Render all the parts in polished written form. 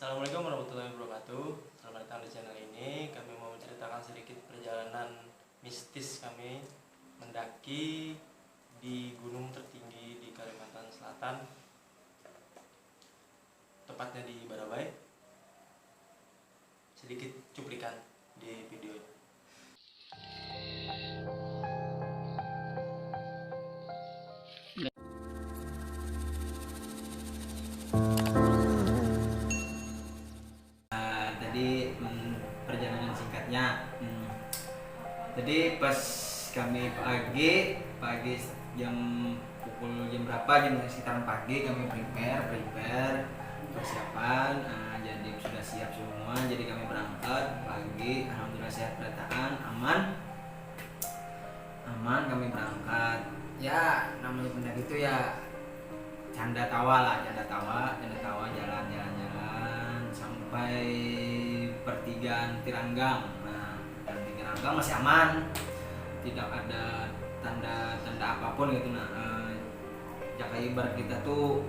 Assalamualaikum warahmatullahi wabarakatuh. Selamat datang di channel ini. Kami mau menceritakan sedikit perjalanan mistis kami mendaki di gunung tertinggi di Kalimantan Selatan, tepatnya di Barawai. Sedikit cuplikan di video ini. Tadi perjalanan singkatnya. Jadi pas kami pagi jam jam berapa, jam sekitaran pagi kami prepare persiapan. Jadi sudah siap semua, jadi kami berangkat pagi. Alhamdulillah sehat, kedatangan aman kami berangkat. Ya namanya pendaki itu ya canda tawa jalan sampai pertigaan Tiranggang. Nah, pertigaan Tiranggang masih aman, tidak ada tanda apapun gitu. Nah, jaka ibarat kita tuh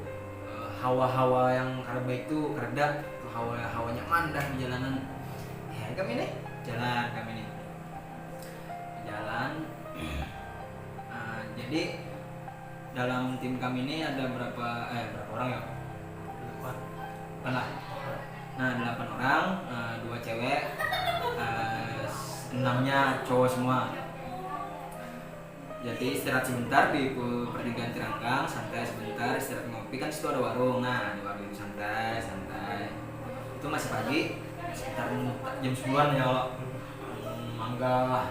hawa-hawa yang karba itu kereda, hawa nyaman dah di jalanan. Ya kami nih jalan. Jadi dalam tim kami ini ada berapa orang ya? 8 lah. Nah 8 orang, 2 cewek, 6-nya cowok semua. Jadi istirahat sebentar di pertigaan Tiranggang, santai sebentar, istirahat ngopi, kan situ ada warung. Nah di warung itu santai. Itu masih pagi, sekitar jam 10-an ya kalau mangga,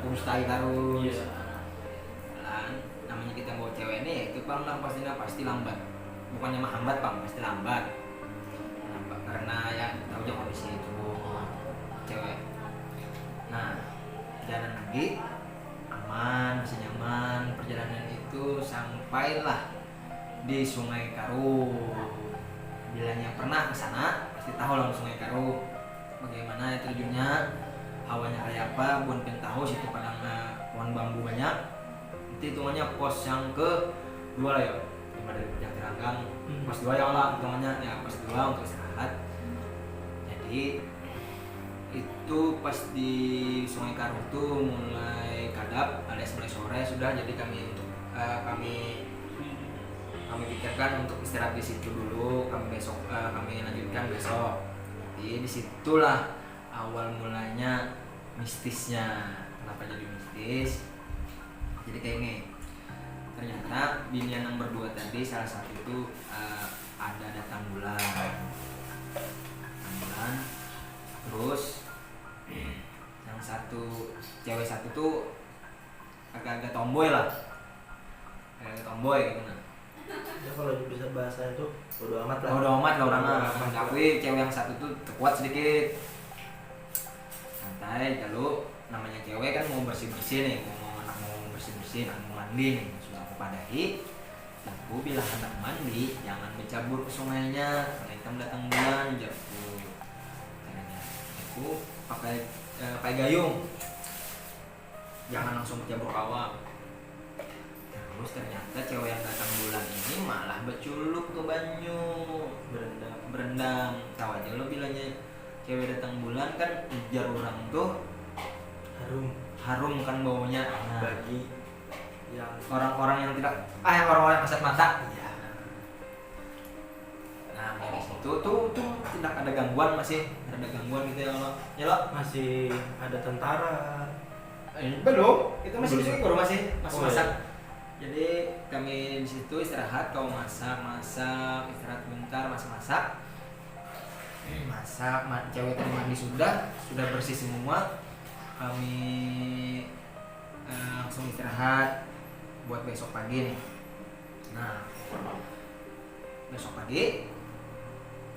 terus tai taruh. Namanya kita bawa cewek ini, itu pasti lambat. Bukannya mah hambat pasti lambat. Karena ya tahu aja kondisi tubuh cewek. Nah jalan lagi aman, masih nyaman. Perjalanan itu sampailah di Sungai Karu. Bilanya pernah ke sana pasti tahu lah Sungai Karu bagaimana terjunnya, hawanya kayak apa. Bukan tahu situ padang pohon bambu banyak. Itu hitungannya pos yang ke-2 lah ya, dari Perjalanan Tiranggang. Pos 2 ya lah hitungannya, ya pos 2 untuk istirahat. Jadi itu pas di Sungai Karu itu mulai kadap alias mulai sore sudah. Jadi kami pikirkan untuk istirahat di situ dulu. Kami lanjutkan besok. Jadi disitulah awal mulanya mistisnya. Kenapa jadi mistis? Jadi kayak ini, ternyata binian yang berdua tadi salah satu itu ada datang bulan, terus yang cewek satu tuh agak-agak tomboy gitu. Nah Ya kalau bisa bahasa itu bodo amat lah orangnya. Tapi cewek yang satu tuh kuat sedikit, santai. Lalu namanya cewek kan mau bersih nih, mau mandi nih, sudah aku padahi. Aku bilang hendak mandi, jangan bercabur ke sungainya, mereka datang bulan jauh. Aku pakai gayung, jangan langsung bercabur kawah. Terus ternyata cewek yang datang bulan ini malah berculuk ke banyu, berendam. Tahu aja lo bilangnya cewek datang bulan kan ujar orang tuh harum kan baunya. Nah, bagi yang orang-orang yang tidak orang-orang yang kasat mata ya. Nah dari situ tuh tidak ada gangguan, masih ada gangguan gitu ya lo masih ada tentara. Belum, itu masih di situ, masih masak. Iya. Jadi kami di situ istirahat, kau masak, istirahat bentar, masak. Cewek tadi mandi sudah bersih semua. Kami langsung istirahat buat besok pagi nih. Nah besok pagi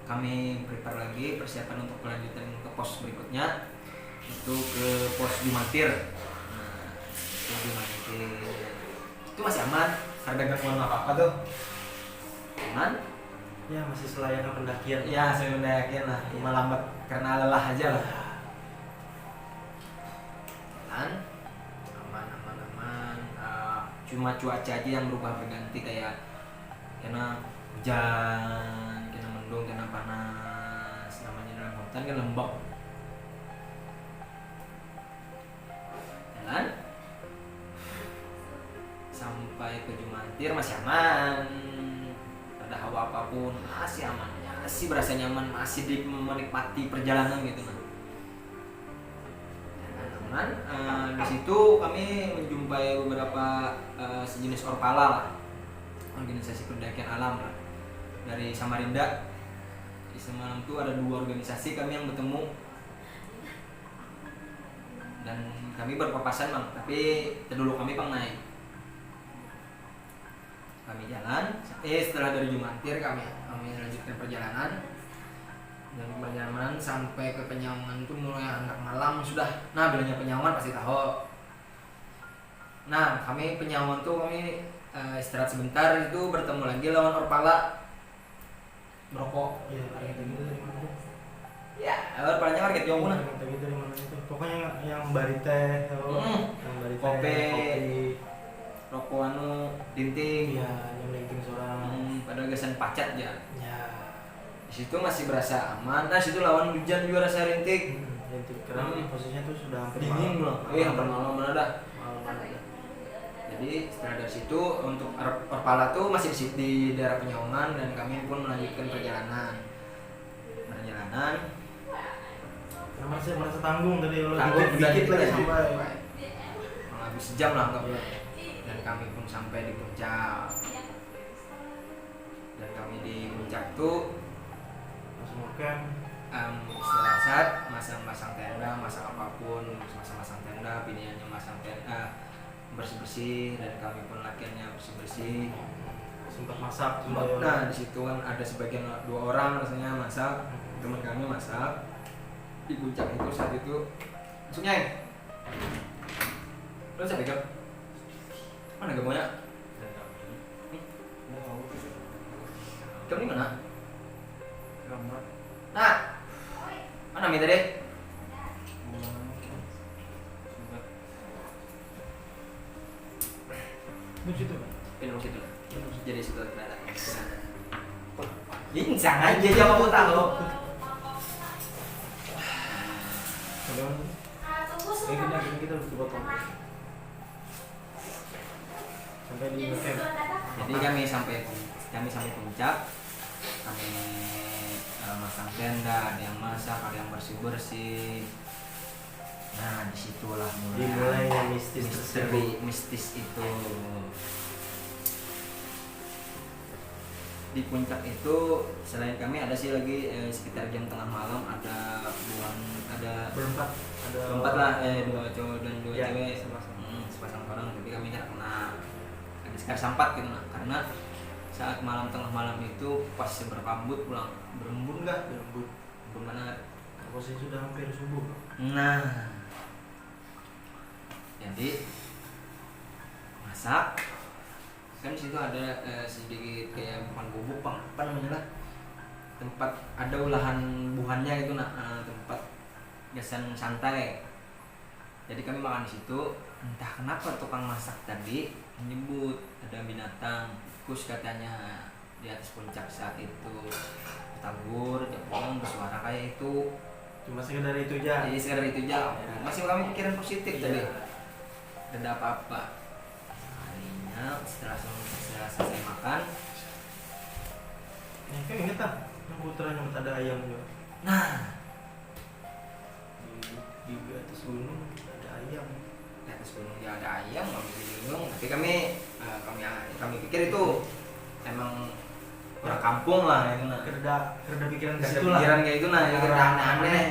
kami prepare lagi, persiapan untuk kelanjutan ke pos berikutnya, itu ke pos Jumatir. Nah itu masih aman, ada gangguan apa tuh aman Ya masih selayaknya pendakian. ya, saya mendayakin lah. Cuma lambat karena lelah aja lah. Aman. Cuma cuaca aja yang berubah berganti, kayak kena hujan, kena mendung, kena panas. Kalimantan kan lembab. Jalan sampai ke Jumantir masih aman, ada hawa apapun masih aman, masih berasa nyaman, masih menikmati perjalanan gitu nah. Aman. Di situ kami menjumpai beberapa sejenis orpala lah, organisasi pendakian alam lah, dari Samarinda. Di semalam itu ada 2 organisasi kami yang bertemu dan kami berpapasan bang, tapi dulu kami bang naik. Kami jalan, setelah dari Jumantir kami lanjutkan perjalanan dan perjalanan sampai ke Penyaungan itu mulai anak malam sudah. Nah bilangnya Penyaungan pasti tahu. Nah kami Penyaungan tuh kami istirahat sebentar, itu bertemu lagi lawan orpala merokok. Iya, harga gitu dari mana? Ya, orpalanya harga jauh lah. Harga gitu dari mana itu? Pokoknya yang barite, yang barite, Kopi, rokok anu, dinting. Iya, yang linting seorang. Padahal gesan pacat ya. Ya. Di situ masih berasa aman. Nah, situ lawan hujan juga rasa rintik. Linting karena posisinya tuh sudah hampir Dingin belum? Iya, hampir malam mana dah. Malam ada. Jadi setelah dari situ untuk orpala tuh masih di daerah Penyaungan dan kami pun melanjutkan perjalanan. Merasa tanggung tadi lo Dikit lagi lagi sampai. habis sejam lah enggak. Dan kami pun sampai di puncak. Dan kami di puncak tuh Langsung camp. istirahat, masang tenda, masang apapun, masang tenda, pilihannya masang tenda, bersih-bersih, dan kami pun latihannya bersih-bersih. Sempat masak juga. Nah di situ kan ada sebagian 2 orang rasanya masak, teman kami masak di puncak itu. Saat itu langsungnya lo saya pegang mana gemonya kamu di mana? Nah mana minta deh Di situ kan. pindah situ jadi situ ternyata bincang aja jangan mau tahu. Kadang kita harus potong. Sampai di camp. Jadi kami sampai puncak, kami masang tenda, ada yang masak, ada yang bersih. Nah disitulah Dimulai yang mistis itu. Di puncak itu selain kami ada sih lagi sekitar jam tengah malam ada berempat lah, 2 cowok dan 2 ya, cewek sepasang orang, tapi kami tidak kena ada sekitar sampat gitu nah. Karena saat tengah malam itu pas berkabut pulang berembun banget. Posisi sudah hampir subuh. Nah jadi masak kan di situ ada sedikit kayak bukan gubuk apa namanya lah, tempat ada olahan buhannya itu nah, tempat biasan santai. Jadi kami makan di situ, entah kenapa tukang masak tadi menyebut ada binatang tikus katanya di atas puncak saat itu. Tabur dia pulang bersuara kayak itu. Cuma sekedar itu aja. Jadi sekedar itu aja. Masih kami pikiran positif tadi. Iya. Tidak ada apa-apa. Akhirnya setelah selesai makan, Ya kan inget kan, yang putranya ada ayam juga. nah Di atas gunung ada ayam. di atas gunung dia ada ayam, kami bingung. Tapi kami pikir itu emang orang kampung lah itu nah. Kerda pikiran ke Ada situ lah. pikiran kayak itu nah, yang kerja aneh-aneh.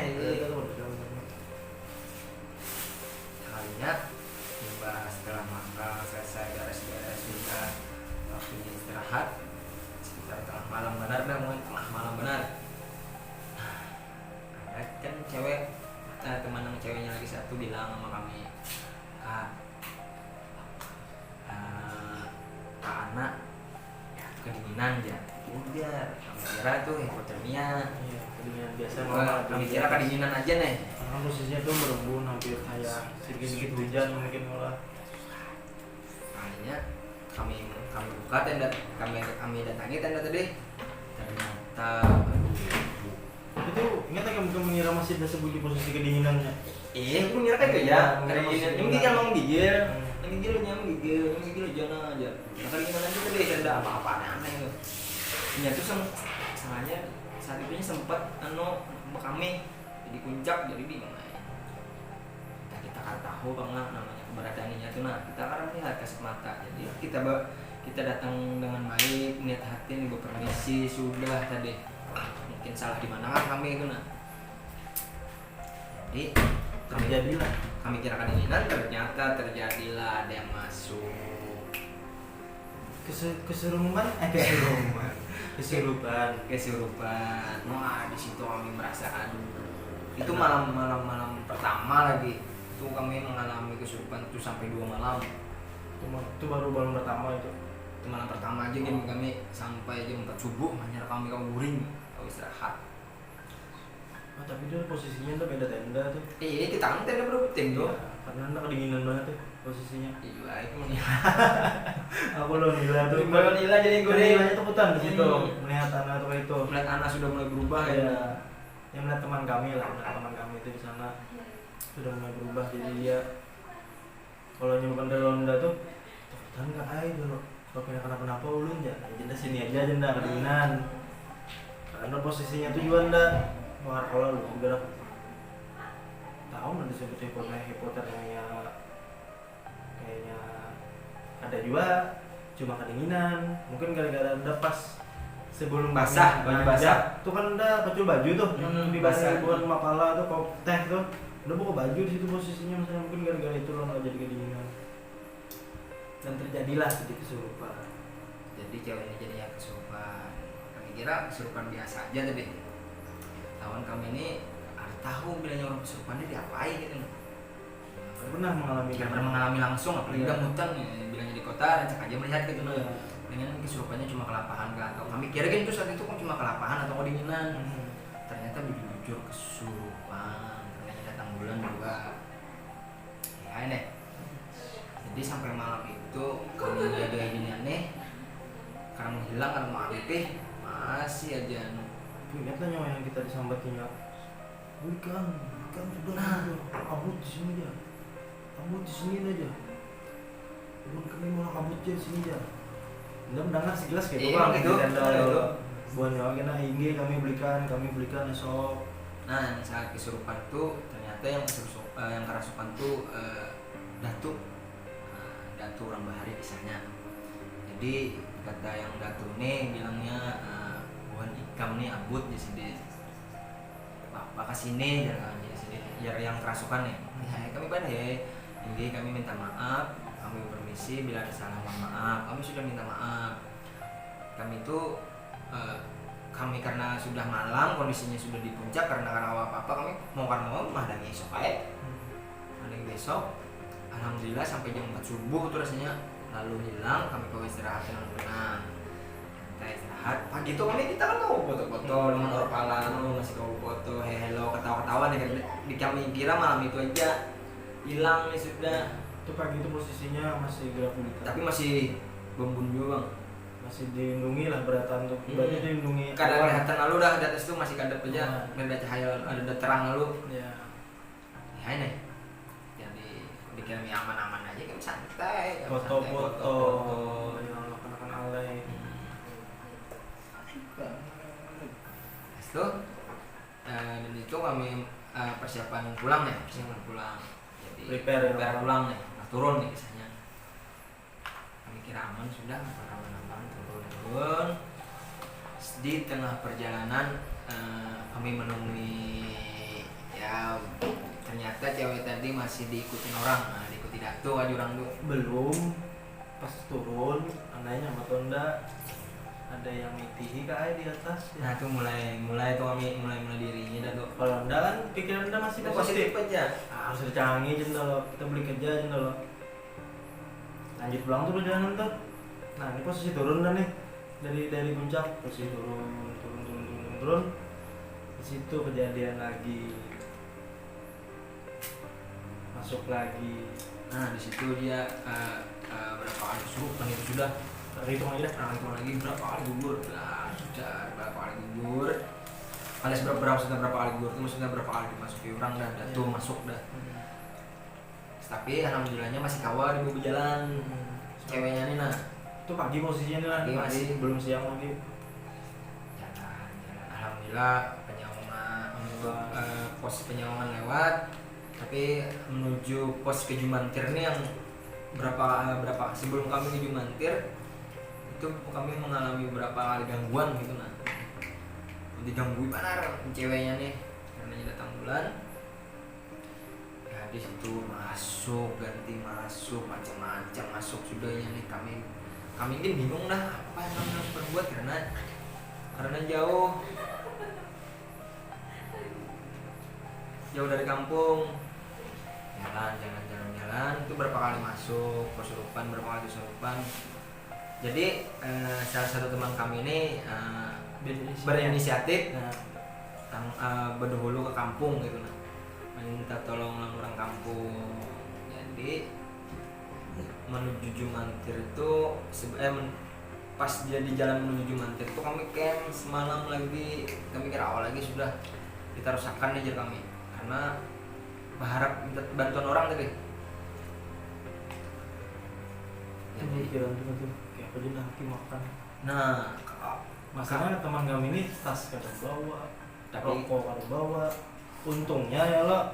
Sekalinya tiba setelah makan selesai beres-beres juga waktunya istirahat sekitar tengah malam benar ada kan cewek teman yang ceweknya lagi satu bilang sama kami, Kak anak kedinginan aja udah kami kira tuh hipotermia. Iya, kedinginan biasa. Kami kira kedinginan aja nih. Karena posisinya tuh berembun hampir kayak sedikit hujan mungkin malah. Akhirnya kami buka tenda, kami datangi tenda tadi. Ternyata Itu ingat nggak kamu masih tersembunyi posisi kedinginannya. Iya, aku ngira kan itu ya. Kayak gini, ini kita mau menggigil, menggigil aja aja. Nah, kali gimana aja tadi ada apa-apa aneh itu. Ternyata tuh salahnya saat itu sempat kami di puncak jadi bingung. Kita kan tahu banget namanya keberadaannya tuh, nah kita kan melihat kasat mata. Jadi kita datang dengan baik, niat hati nih permisi sudah tadi. Mungkin salah di mana kan kami itu nah. Jadi Terjadilah. kami kira kedinginan, ternyata terjadilah ada yang masuk. Kesurupan. Kesurupan. Wah, di situ kami merasa aduh. Itu malam pertama lagi. Itu kami mengalami kesurupan itu sampai 2 malam. Itu baru malam pertama itu. Itu malam pertama aja kami sampai jam 4 subuh hanya kami guring, kau istirahat. Oh, tapi dia posisinya tuh beda tenda tuh. Kita kan tenda berputing tuh. Iya, karena anda kedinginan banget tuh posisinya. Iya, itu Aku lo nila tuh. Lo nila jadi gue nilanya takutan di situ. Melihat anak tuh itu. Melihat anak sudah mulai berubah ya. Yang melihat teman kami itu di sana sudah mulai berubah, jadi dia kalau nyuruh ronda tuh takutan nggak aja dulu. Kalau kenapa ulun ya, jenda sini aja jenda kedinginan. Karena posisinya tuh juga anda luar kalau lu udah tahu nanti disebut hipotermia kayaknya ada juga, cuma kedinginan mungkin gara-gara anda pas sebelum basah, baju basah tuh kan anda pacul baju tuh di basah buat mapala tuh kok teh tuh udah buka baju di situ posisinya, misalnya mungkin gara-gara itu lo nggak jadi kedinginan dan terjadilah sedikit kesurupan. Jadi ceweknya jadinya kesurupan. Kami kira kesurupan biasa aja tadi. Kawan kami ini tahu bilangnya orang kesurupannya diapain gitu. Pernah mengalami langsung, apalagi udah hutan bilangnya di kota, cek aja melihat gitu nah. Dengan kesurupannya cuma kelapahan kan. Atau kami kira gitu saat itu cuma kelapahan atau kedinginan. Ternyata jujur kesurupan. Ternyata datang bulan juga. Ya ini. Jadi sampai malam itu kami jaga ini aneh. Karena menghilang karena mau aktif masih aja ingatlah nyawa yang kita disambatinya. Bukan sudah kabut di sini aja. Kabut di sini aja. Bukan kami mau kabut di sini aja. Anda mendengar sejelas kayak gitu. Buat nyawa kena ingin kami belikan esok. Nah, saat kesurupan tuh ternyata yang kerasukan tuh Datuk. Datuk orang Bahari kisahnya. Jadi kata yang Datuk nih bilangnya bukan ikam nih abut di sini. Bapak kesini jangan di sini. Biar yang kerasukan nih. Ya, kami pada ya. Jadi kami minta maaf, kami permisi bila ada salah mohon maaf. Kami sudah minta maaf. Kami tuh kami karena sudah malam kondisinya sudah di puncak karena apa-apa kami mau madang esok aja. Madang besok. Alhamdulillah sampai jam 4 subuh tuh rasanya lalu hilang, kami ke istirahat yang tenang. Kita istirahat pagi tuh kita kan tahu foto-foto dengan orpala ngasih kau foto hello ketawa-ketawa di kami kira malam itu aja hilang nih sudah. Itu pagi itu posisinya masih gelap gulita. Tapi masih bembun juga bang. Masih dilindungi lah beratan tuh. Berarti dilindungi. Kadang kelihatan lalu dah di atas tuh masih kadap aja, ada cahaya ada terang lalu. Ya. Ya ini. Jadi dikira aman-aman aja kan santai. Foto-foto yang akan alay. Itu dan itu kami persiapan pulang ya, pulang. Jadi prepare pulang nih, turun nih kisahnya. Kami kira aman sudah, aman turun. Di tengah perjalanan kami menemui ya ternyata cewek tadi masih diikutin orang, diikuti Datuk aja orang tuh. Belum pas turun, anaknya sama Tonda ada yang mitihi kayak di atas. Nah tuh mulai tuh kami mulai dirinya dah tuh. Kalau Anda kan pikiran Anda masih positif aja. Harus dicanggih jenda lo, kita beli kerja jenda lo. Lanjut pulang tuh perjalanan tuh. Nah ini posisi turun dah nih dari puncak, posisi turun. Di situ kejadian lagi. Masuk lagi. Nah di situ dia berapa kali kesurupan itu sudah. Hitung aja. Hitung lagi berapa kali gugur. Nah sudah berapa kali gugur. alias berapa kali gor itu maksudnya berapa kali dimasuki orang dan tuh masuk dah. Tapi alhamdulillahnya masih kawal di jalan ceweknya nih. Nah itu pagi posisinya nih lah, pagi masih belum siang lagi. jalan alhamdulillah pos penyawangan lewat, tapi menuju pos ke Jumantir nih yang berapa sebelum kami ke Jumantir itu kami mengalami beberapa kali gangguan gitu. Nah digangguin benar ceweknya nih karena datang bulan ya, di situ masuk ganti masuk macam-macam masuk sudahnya nih. Kami ini bingung dah apa yang kami harus perbuat karena jauh dari kampung. Jalan itu berapa kali masuk kesurupan, berapa kali kesurupan. Jadi salah satu teman kami ini berinisiatif berdahulu ke kampung gitu, nah minta tolong orang kampung. Jadi menuju Jumantir itu pas dia di jalan menuju Jumantir itu kami camp semalam lagi. Kami kira awal lagi sudah kita rusakkan aja kami karena berharap minta bantuan orang tadi. Jadi pikiran juga tuh kayak apa aja nanti makan. Nah Masalahnya teman kami ini tas kadang bawa, Tapi- rokok kadang bawa. Untungnya ya lo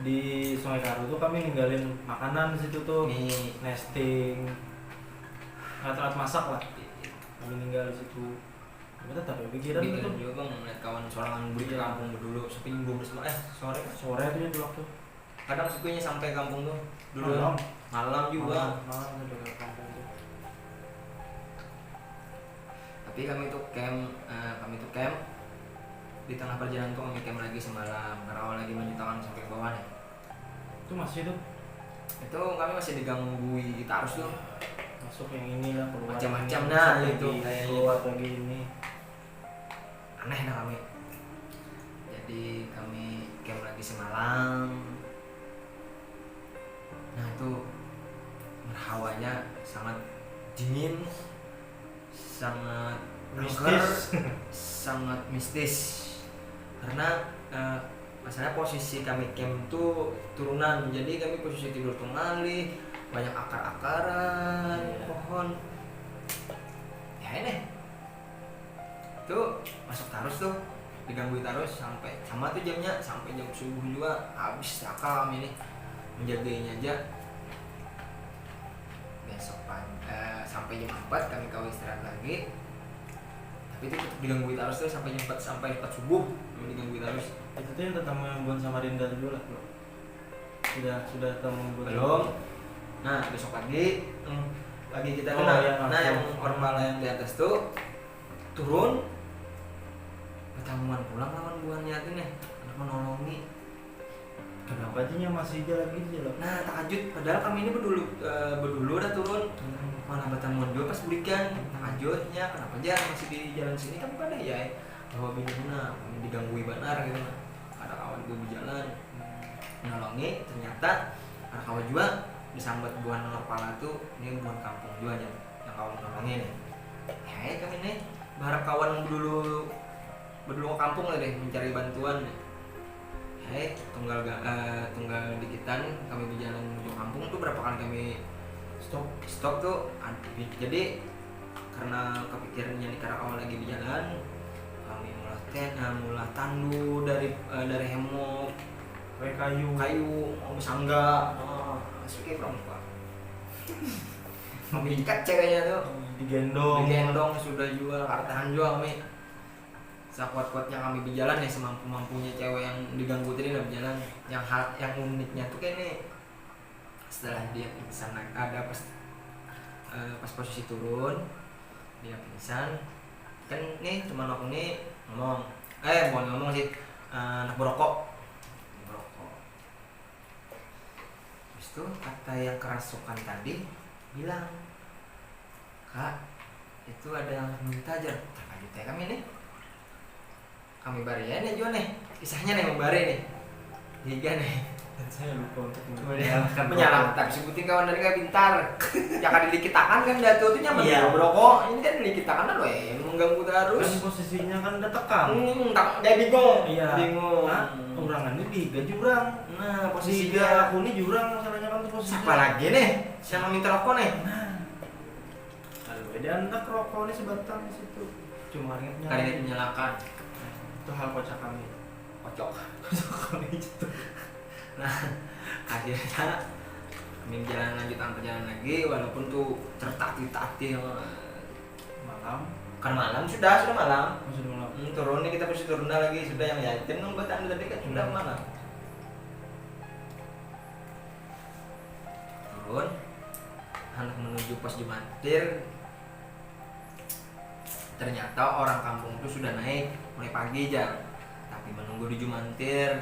di Sungai Karu tuh kami ninggalin makanan di situ tuh, nih nesting, alat-alat masak lah. Kami ninggal di situ. Tapi tetap ya pikiran bikin itu. juga bang ngeliat kawan sorangan beli ke kampung dulu sepi minggu bersama sore Sore tuh ya dulu waktu. kadang sepinya sampai kampung tuh dulu Malam. malam juga. Malam udah ke kampung tuh. Tapi kami tuh camp di tengah perjalanan tuh kami camp lagi semalam karena awal lagi menyutakan sampai ke bawah nih. Itu masih tuh Itu kami masih digangguin kita harus tuh masuk yang ini lah, keluar Macam-macam, ini, nah, masuk itu lagi, kayaknya. keluar lagi ini. aneh dah kami. Jadi kami camp lagi semalam. Nah itu hawanya sangat dingin, sangat angker, sangat mistis karena masalahnya posisi kami camp tuh turunan, jadi kami posisi tidur tunggali, banyak akar-akaran pohon ya ini tuh masuk terus tuh diganggu terus sampai sama tuh jamnya sampai jam subuh juga habis akal kami nih menjagainya aja. Besok sampai jam 4 kami kawin istirahat lagi, tapi itu tetap diganggu terus tuh sampai jam 4 subuh kami diganggu terus. Itu tuh yang tentang membuat Samarinda dulu lah bro. Sudah ketemu Belum. Nah besok pagi kita Oh, kena. iya, Nah langsung. yang normal yang di atas tuh turun ketemuan pulang lawan buah niatin nih anak menolongi. Kenapa aja nya masih jalan gitu loh. Nah takjub padahal kami ini berdulu udah turun malah bertemuan juga pas berikan takjubnya kenapa aja masih di jalan sini kan pada ya bahwa binuna kami digangguin benar gitu. Ada kawan gue di jalan menolongi, ternyata ada kawan juga disambat buah kepala tuh ini buah kampung juga aja yang kawan nolongin nih. Ya kami nih berharap kawan dulu ke kampung lah deh mencari bantuan nih. Tunggal dikitan kami berjalan menuju kampung tuh berapa kali kami stop tuh. Jadi karena kepikirannya di karena awal lagi berjalan kami mulah tandu dari hemok kayak kayu mau sangga masuknya perempuan kami ikat ceweknya tuh digendong sudah jual hartahan jual kami sekuat-kuatnya kami berjalan ya semampu-mampunya cewek yang diganggu tadi lah berjalan. Yang uniknya tuh kayak nih setelah dia pingsan ada pas posisi turun dia pingsan kan nih teman aku nih bukan ngomong sih anak berokok terus tuh kata yang kerasukan tadi bilang kak itu ada yang minta aja lanjut ya kami barian ya juga nih kisahnya nih membari nih tiga nih Dan saya lupa untuk menyalahkan sebutin kawan dari kayak pintar. Jangan dikit tangan kan dah tuh nyaman Iya. rokok. Ini kan dikit tangan kan mengganggu terus. kan posisinya kan udah tekan. Dia bingung. Iya. Bingung. Nah, urangannya di jurang. Nah, Posisi posisinya aku ini jurang masalahnya kan tuh posisinya. siapa lagi nih? Siapa minta rokok nih? Nah, lalu dia hendak rokok ini sebatang di situ. Cuma ingatnya. Kali ini menyalakan. Itu hal kocak kami. Kocok. Kami itu. Nah, akhirnya kami lanjutan perjalanan lagi walaupun tuh tertatih-tatih Malam. kan malam sudah malam. Maksudnya malam. Turun nih kita mesti turun lagi sudah yang yatim nunggu tadi kan sudah malam. Turun hendak menuju pos Jumantir. Ternyata orang kampung itu sudah naik mulai pagi aja. Tapi menunggu di Jumantir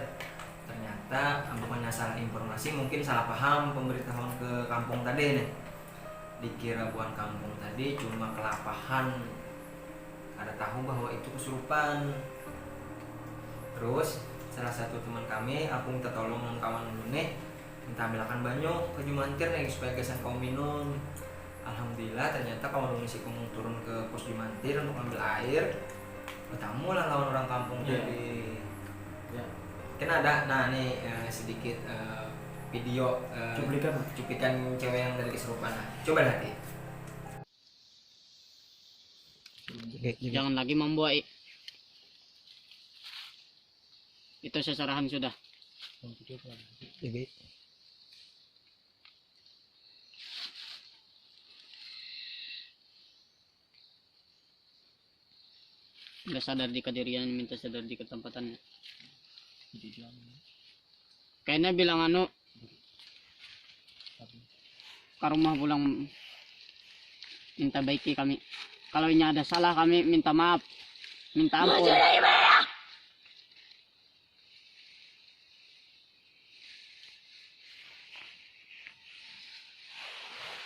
ternyata bukannya salah informasi, mungkin salah paham pemberitahuan ke kampung tadi nih. Dikira bukan kampung tadi cuma kelapahan. Ada tahu bahwa itu kesurupan. Terus salah satu teman kami, aku minta tolong dengan kawan dulu nih, minta ambilkan banyak ke Jumantir nih supaya gesan kau minum. Alhamdulillah ternyata kawan dulu sih turun ke pos Jumantir untuk ambil air. Ketemu lah lawan orang kampung tadi. Ya. Kan ada, nah nih sedikit video cuplikan cewek yang dari kesurupan. Nah, coba lihat nih. Jangan lagi membuai. Itu seserahan sudah. Udah sadar di kedirian, minta sadar di ketempatannya. Kayaknya bilang ke rumah pulang minta baiki kami. Kalau ini ada salah kami minta maaf, minta ampun.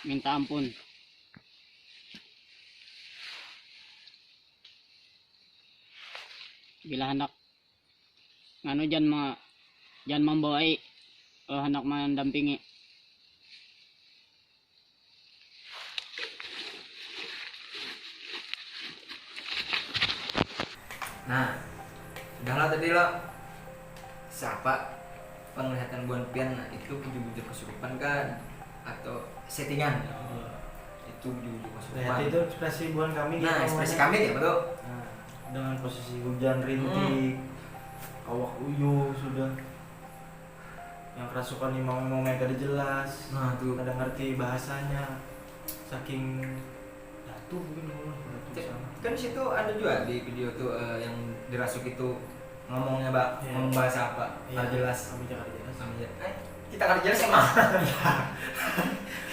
Minta ampun. Bila hendak jangan membawai hendak mendampingi. Nah, udahlah tadi lo siapa penglihatan Buan Pian itu bujur-bujur kesurupan kan atau settingan? Itu bujur-bujur kesurupan. Nah, itu ekspresi buan kami. Nah, ekspresi kami ya betul. Nah, dengan posisi hujan rintik, awak uyuh sudah, yang kerasukan ini mau mereka jelas. Nah, tuh Ada ngerti bahasanya, saking jatuh mungkin kan di situ ada juga di video tuh yang dirasuk itu ngomongnya mbak ngomong bahasa apa nggak jelas. Kami jangan jelas. Kita nggak jelas emang.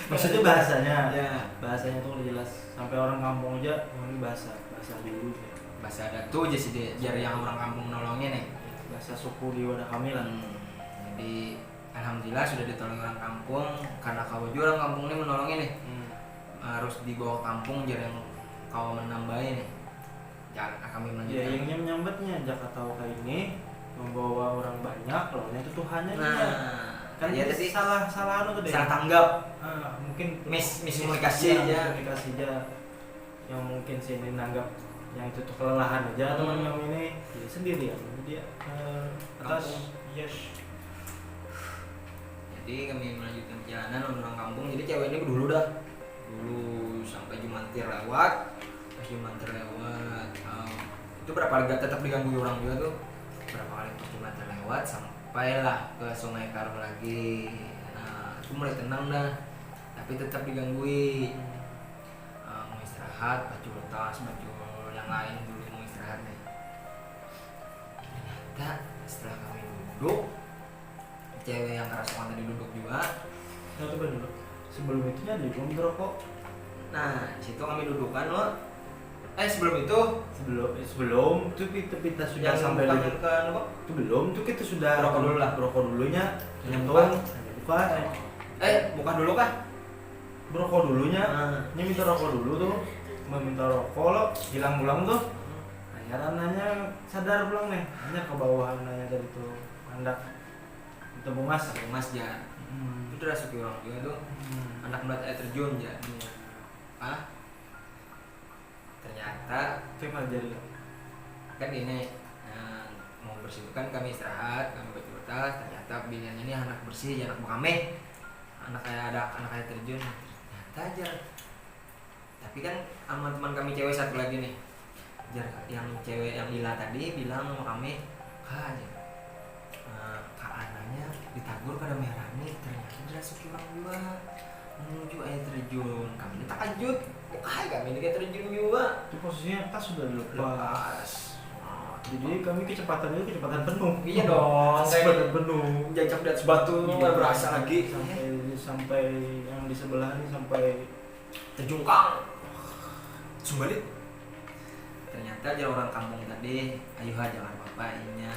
Maksudnya bahasanya, Ya. bahasanya tuh udah jelas. Sampai orang kampung aja ini bahasa dulu, ya. Bahasa ada tuh aja sih jari yang orang kampung nolongnya nih. Bahasa suku di wadah kami lah. Jadi alhamdulillah sudah ditolong orang kampung karena kau juga orang kampung ini menolongnya nih. Harus dibawa kampung jari yang kau menambahin nih. Jangan kami Ya, melanjutkan. yang menyambatnya Jakarta Oka ini membawa orang banyak, lawannya itu Tuhannya Nah, dia. Kan ya dia tadi salah anu tuh deh. salah tanggap. Mungkin Miskomunikasi aja. komunikasi aja. Yang mungkin sini nanggap yang itu tuh kelelahan aja teman kami ini dia sendiri ya. Dia atas yes. Jadi kami melanjutkan perjalanan orang kampung. Jadi cewek ini dulu sampai Jumantir lewat. Pas Jumantir lewat, itu berapa kali tetap diganggu orang juga tuh. Berapa kali pas Jumantir lewat sampailah ke Sungai Karung lagi. Nah, itu mulai tenang dah. Tapi tetap digangguin. Mau istirahat, baju tas, baju yang lain dulu mau istirahat nih. Ternyata setelah kami duduk, cewek yang kerasukan tadi duduk juga. Nah, coba dulu. Sebelum itu dia belum ngerokok. Nah, di situ kami dudukan lo. Sebelum itu Sebelum itu kita sudah yang sampai bukan duduk. ke apa? Itu belum tuh kita sudah Rokok dulu lah. Rokok dulunya. Yang Nyentuh, buka. Buka dulu kah? Berokok dulunya. Nah, Ini minta rokok dulu tuh. Meminta rokok lo hilang pulang tuh. Nanya sadar pulang nih. Nanya ke bawah nanya dari tuh. Mandak. Tepung Mas. Tepung Mas ya. Hmm. Itu rasuki orang juga tuh. Anak melihat air terjun ya. Ternyata Coba jadi. kan ini mau bersih kan kami istirahat, kami baca ternyata biniannya ini anak bersih, anak kami. Anak kayak terjun. Ternyata aja. Tapi kan sama teman kami cewek satu lagi nih. Yang cewek yang Lila tadi bilang sama kami, Kak Kak Ananya ditagur pada merah nih, ternyata dirasuki orang juga menuju air terjun. Kami takjub, kami ini kayak terjun juga. Itu posisinya tas sudah dilepas. Jadi kami kecepatannya kecepatan penuh. Iya dong, kecepatan penuh. Jajak di atas batu nggak berasa lagi. Sampai yang di sebelah ini sampai terjungkang. Sumbalit. Ternyata aja orang kampung tadi, ayo jangan bapaknya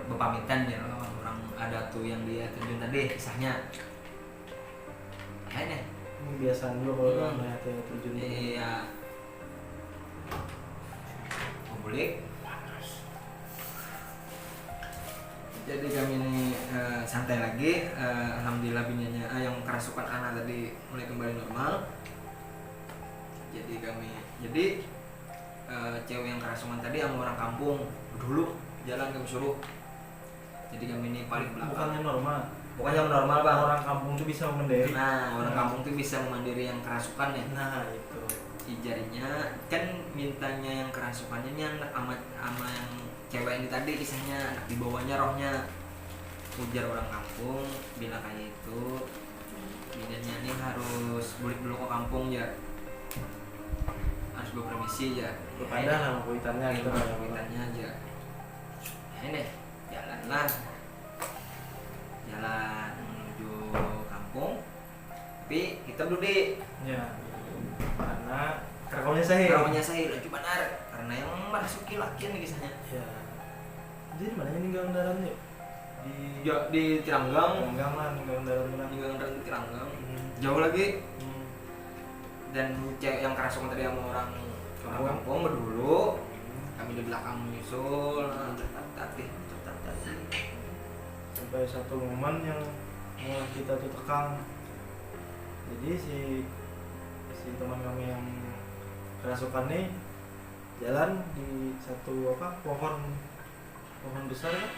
berpamitan ya orang ada tuh yang dia terjun tadi kisahnya. Ini kebiasaan juga kalau melihat air terjun. Iya. Boleh. Jadi kami ini santai lagi. Alhamdulillah bininya yang kerasukan anak tadi mulai kembali normal. Jadi cewek yang kerasukan tadi sama orang kampung dulu jalan kami suruh. Jadi kami ini paling belakang. Bukannya normal. Bukannya normal bang. Orang kampung tuh bisa mandiri. Nah orang kampung tuh bisa memandiri yang kerasukan ya. Nah itu. Ijarinya kan mintanya yang kerasukannya ini anak sama yang cewek ini tadi kisahnya anak di bawahnya rohnya. Ujar orang kampung bilang kayak itu biniannya ini harus balik dulu ke kampung ya, harus berpermisi ya Kepada nama kuitannya gitu. kuitannya aja. Nah ini jalan menuju kampung tapi kita dulu deh Ya. Karena kerakonnya saya. lagi benar karena yang masuki laki nih kisahnya. Ya. Jadi mana ini ninggalin dalamnya? Di Tiranggang. Ninggalin dalamnya. Di Tiranggang. Jauh lagi. Hmm. Dan cewek yang kerasukan tadi sama orang kampung berdulu. Kami di belakang menyusul. Tadi. Sampai satu momen yang kita tuh tekang. Jadi si teman kami yang kerasukan nih jalan di satu pohon besar kan?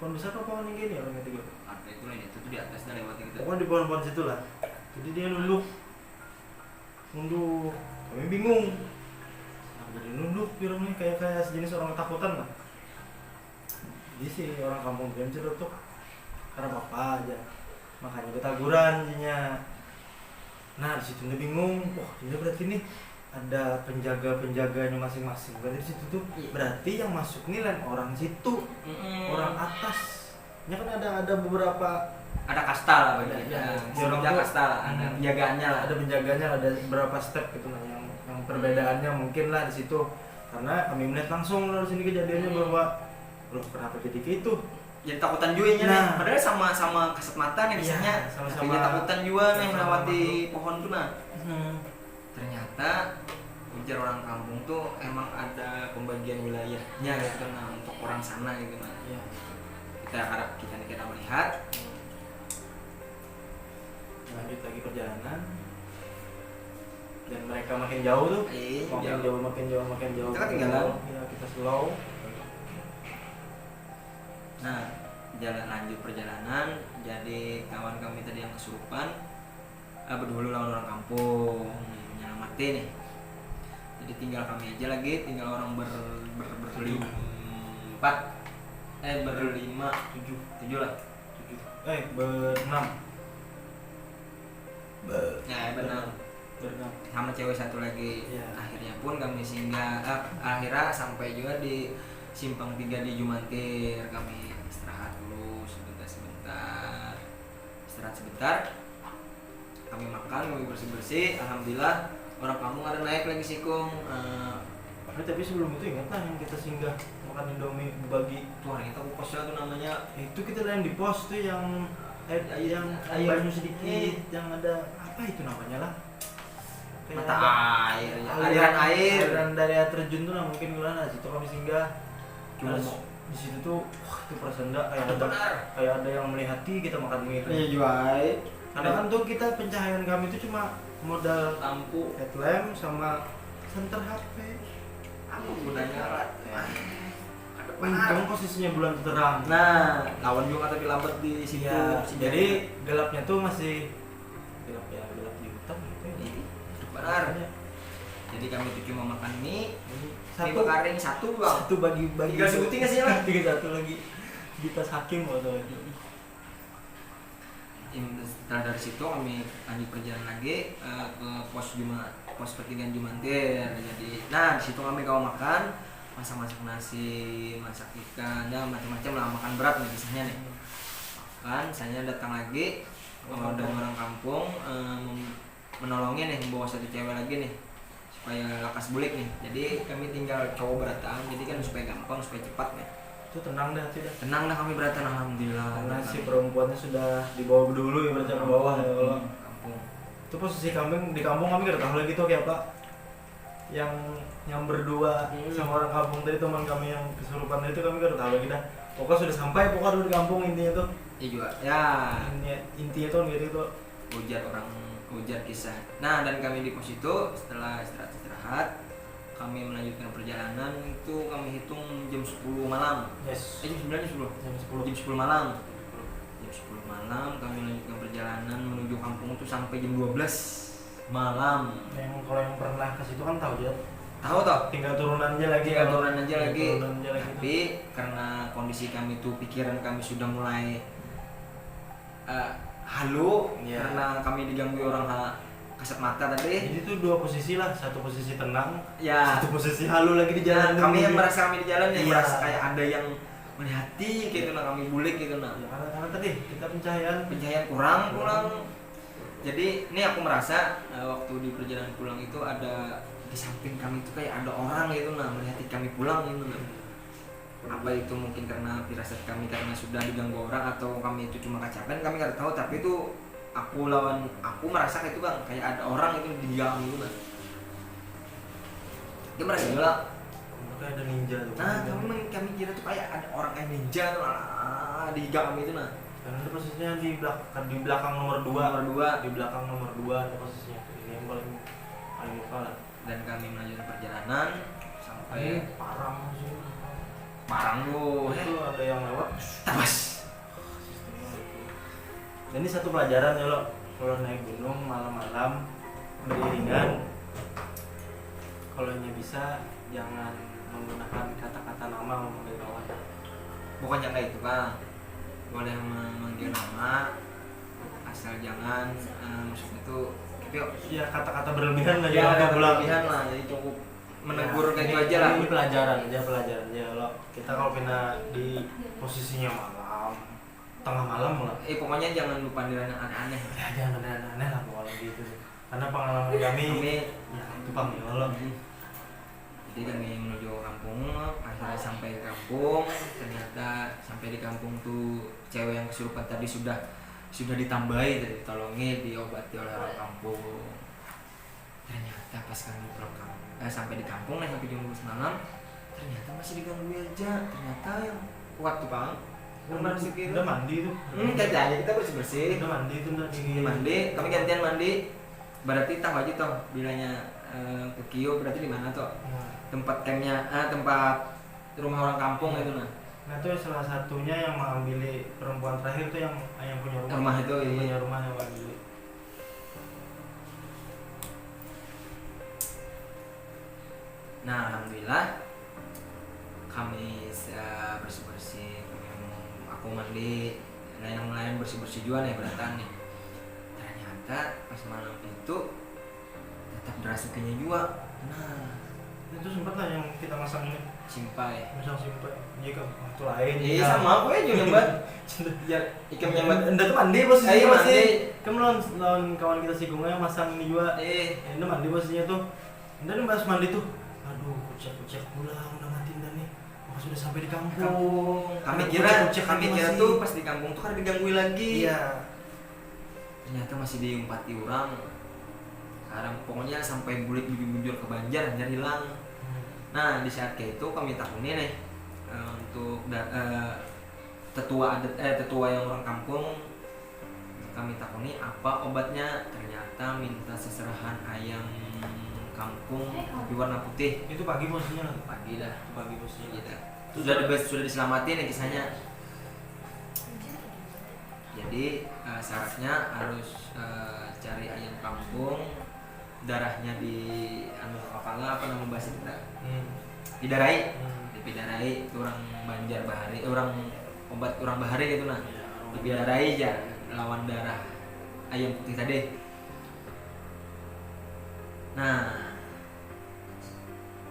Pohon besar apa pohon yang gini orang ketiga? Ada itu lah itu tuh di atas dan lewat kita. Pokoknya di pohon-pohon situ lah. Jadi dia nunduk. Kami bingung. Nah, jadi nunduk pirungnya kayak sejenis orang ketakutan lah. Jadi si orang kampung dia tuh karena apa aja. Makanya ketaguran jadinya. Nah di situ dia bingung, ini berarti nih ada penjaganya masing-masing. Berarti di situ tuh berarti yang masuk nih lain orang situ, orang atas. Ya kan ada beberapa ada kasta lah bagi ya, sebelumnya kasta lah, ada penjagaannya lah. Ada penjaganya, ada beberapa step gitu lah yang perbedaannya mungkin lah di situ. Karena kami melihat langsung dari sini kejadiannya bahwa loh kenapa jadi gitu? Jadi takutan juga nih, padahal sama kasat mata nih biasanya. Tapi takutan juga nih melewati pohon tuh nah. Ternyata ujar orang kampung tuh emang ada pembagian wilayahnya gitu nah untuk orang sana gitu nah. Ya. Kita melihat. Lanjut lagi perjalanan. Dan mereka makin jauh tuh. Makin jauh. Kita ketinggalan. Ya kita slow. Nah, lanjut perjalanan. Jadi kawan kami tadi yang kesurupan berdua lawan orang kampung nyelamatin nih. Jadi tinggal kami aja lagi, tinggal orang berlima, tujuh lah. Berenam. Berenam. Sama cewek satu lagi. Ya. Akhirnya pun kami singgah. Akhirnya sampai juga di Simpang 3 di Jumantir. Kami istirahat dulu sebentar. Kami makan, kami bersih. Alhamdulillah orang kampung ada naik lagi sikung. Tapi sebelum itu ingat lah yang kita singgah makan Indomie bagi. Tuh orang itu posnya tuh namanya. Itu kita yang di pos tuh yang airnya sedikit, yang ada apa itu namanya lah? Mata aliran air. Aliran dari air terjun tuh nah, mungkin gimana situ kami singgah. Cuma di situ tuh wah, itu perasaan kayak ada yang melihati kita makan mie itu. Iya jual. Karena kan tuh kita pencahayaan kami itu cuma modal Lampu. headlamp sama senter HP. Apa gunanya? Untung posisinya bulan terang. Nah, lawan juga tapi lambat di situ. Ya, jadi gelapnya tuh masih gelap di hutan gitu ya. Benar. Jadi kami tuh cuma makan mie Satu kering satu bang. satu bagi Tinggal sebutin nggak sih, Bang? Tinggal satu lagi di tas hakim atau itu. Setelah dari situ kami lanjut perjalanan lagi ke pos pertigaan Jumantir. Jadi, nah di situ kami kalau makan, masak nasi, masak ikan, ya macam-macam lah, makan berat nih biasanya nih. Makan, saya datang lagi dari orang kampung menolongin nih, membawa satu cewek lagi nih supaya lakas bulik nih. Jadi kami tinggal cowok beratan, jadi kan supaya gampang, supaya cepat nih. Itu tenang dah, tidak. Tenang dah kami beratan, alhamdulillah. Karena si perempuannya sudah dibawa dulu ya, berarti ke bawah ya kalau. Kampung. Itu posisi kami di kampung, kami gak tahu lagi tuh kayak apa. Yang berdua sama orang kampung tadi, teman kami yang kesurupan itu, kami gak tahu lagi dah. Pokoknya sudah sampai, pokoknya udah di kampung intinya tuh. Iya juga. Ya. Intinya tuh gitu tuh. Ujar kisah. Nah, dan kami di pos itu setelah istirahat, kami melanjutkan perjalanan itu kami hitung jam 10 malam. Yes. Jam 9 jam 10. Jam 10. Jam 10 malam. Jam 10 malam kami melanjutkan perjalanan menuju kampung itu sampai jam 12 malam. Kalau yang pernah ke situ kan tahu ya. Tahu toh? Tinggal turunannya lagi. Turun aja lagi. Turunannya lagi. Tapi karena kondisi kami tuh, pikiran kami sudah mulai halu, karena kami diganggu orang kasat mata tadi. Jadi tuh dua posisi lah, satu posisi tenang, Ya. satu posisi halu lagi di jalan. Kami yang merasa kami di jalan ya, Iya. merasa kayak ada yang melihati gitu, nah kami bulik gitu nah. Ya, karena tadi kita pencahayaan Pencahayaan kurang. Jadi ini aku merasa waktu di perjalanan pulang itu ada di samping kami itu kayak ada orang gitu nah, melihati kami pulang gitu nah. Apa itu mungkin karena firasat kami karena sudah diganggu orang, atau kami itu cuma kecapean, kami nggak tahu. Tapi itu aku merasa kayak itu bang, kayak ada orang itu di gang gitu bang. Dia merasa juga kayak ada ninja tuh. nah kami kira tuh kayak ada orang kayak ninja tuh di gang kami itu nah. Karena itu posisinya di belakang nomor 2. Di belakang nomor 2 ada posisinya. Ini yang paling lupa lah. Dan kami melanjutkan perjalanan sampai Parang sih. Parang lu Itu ada yang lewat. tabas. Dan ini satu pelajaran ya lo, kalau naik gunung malam-malam beriringan, kalau bisa jangan menggunakan kata-kata nama memanggil kawan. Bukannya kayak itu bang, boleh memanggil nama asal jangan maksudnya itu Ya kata-kata berlebihan lah ya jangan pulang. berlebihan lah, jadi cukup menegur Ya, kayak gitu ini- aja lah. Ini pelajaran ya lo. Kita kalau pernah di posisinya malam, tengah malam lah. Pokoknya jangan lupa diri yang aneh-aneh. Ya jangan aneh-aneh lah pokoknya gitu. Karena pengalaman kami, ya itu panggil lo. Jadi kami menuju kampung, akhirnya sampai ke kampung. Ternyata sampai di kampung tuh cewek yang kesurupan tadi sudah ditambahi, ditolongi, diobati oleh orang kampung. Ternyata pas kami pulang sampai di kampung nih, sampai jam 12 malam, ternyata masih diganggu aja. Ternyata yang kuat tuh bang, Udah mandi tuh. kayak aja kita bersih. Udah mandi tuh udah Mandi, kami gantian mandi. Berarti tahu aja toh bilangnya ke Kio berarti di mana toh? Tempat campnya, tempat rumah orang kampung itu nah. Nah itu salah satunya yang mengambil perempuan terakhir tuh yang punya rumah. Rumah itu, yang iya. punya rumah yang mengambil. Nah alhamdulillah kami bersih-bersih, aku mandi, lain bersih-bersih juga nih beratan nih. Ternyata pas malam itu tetap berasukinya juga. Nah Itu sempat lah yang kita masang ini, simpai. masang simpai. Iya kan, waktu lain. Iya sama aku ya juga nyambat. Ya ikan nyambat. Enda tuh mandi posisinya Iya, masih. mandi. Kamu lawan kawan kita si Gunga yang masang ini juga. Enda mandi posisinya tuh. Enda nih pas mandi tuh. Aduh, kucek pulang udah mati Enda nih. Oh, sudah sampai di kampung. Kami Kucek-kucek kira masih. tuh pas di kampung tuh kan digangguin lagi. Iya. Ternyata masih diumpati orang. Sekarang pokoknya sampai bulik bujur ke Banjar hilang. Nah di saat kayak itu kami takutnya nih untuk tetua adat tetua yang orang kampung, kami takuni apa obatnya, ternyata minta seserahan ayam kampung tapi warna putih. Itu pagi posisinya. Pagi dah, Bagi posisi gitu. Sudah diselamatin ya kisahnya. Jadi syaratnya harus cari ayam kampung, darahnya di anu kepala apa nama bahasa kita, didarai, dipidarai itu orang Banjar Bahari, orang obat orang Bahari gitu nah, dipidarai aja lawan darah ayam putih tadi. Nah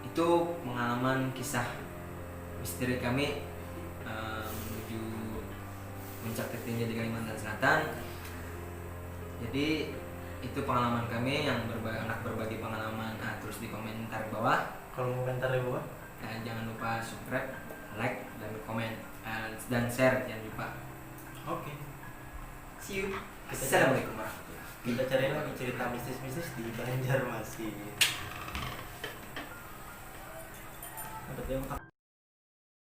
itu pengalaman kisah misteri kami menuju puncak tertinggi di Kalimantan Selatan. Jadi itu pengalaman kami yang berbagi pengalaman. Terus di komentar bawah. Kalau mau komentar di bawah, Jangan lupa subscribe, like, dan komen, dan share jangan lupa. oke. See you. Kita Assalamualaikum warahmatullahi wabarakatuh. Kita cari lagi cerita mistis-mistis di Banjarmasin. Dapat yang